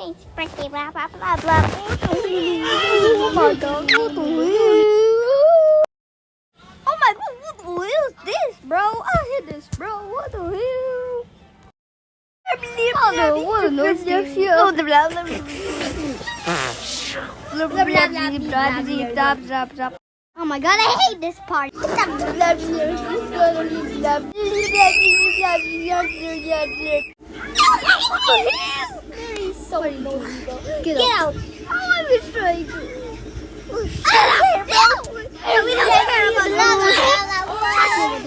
It's pretty blah blah blah blah. Oh my god, what the hell? Oh my god, what the hell is this, bro? I hate this, bro. What the hell? Oh no, what a noise this here. Oh, the blah blah blah. Oh my god, I hate this part. He's so noisy, bro. Get out. Oh, I'm just trying to. I don't care, bro. We don't care about that.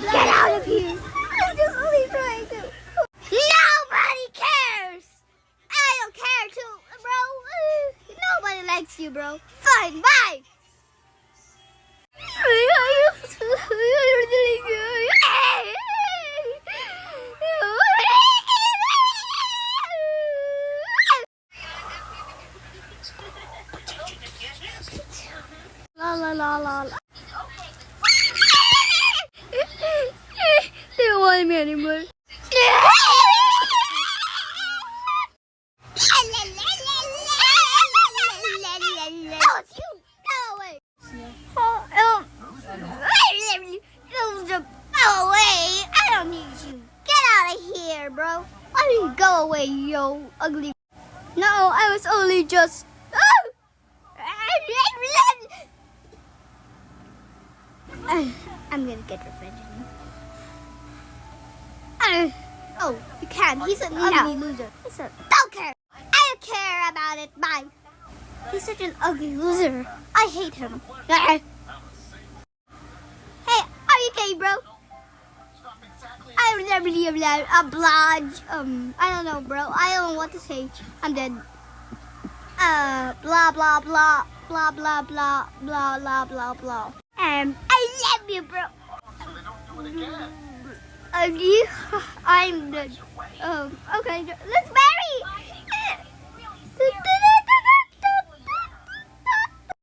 Get out of here. I'm just only trying to. Nobody cares. I don't care too, bro. Nobody likes you, bro. Fine, bye. La la la la la. They don't want me anymore. Go away! I don't need you. Get out of here, bro. Why do you go away, yo ugly? No, I was only just. I'm gonna get revenge on you. Oh, you can't. He's an ugly loser. Don't care. I don't care about it. Bye. He's such an ugly loser. I hate him. Hey, are you okay, bro? I don't know, bro. I don't know what to say. I'm dead. Blah blah blah blah blah blah blah blah blah blah. I love you, bro. I'm dead. Okay, let's marry.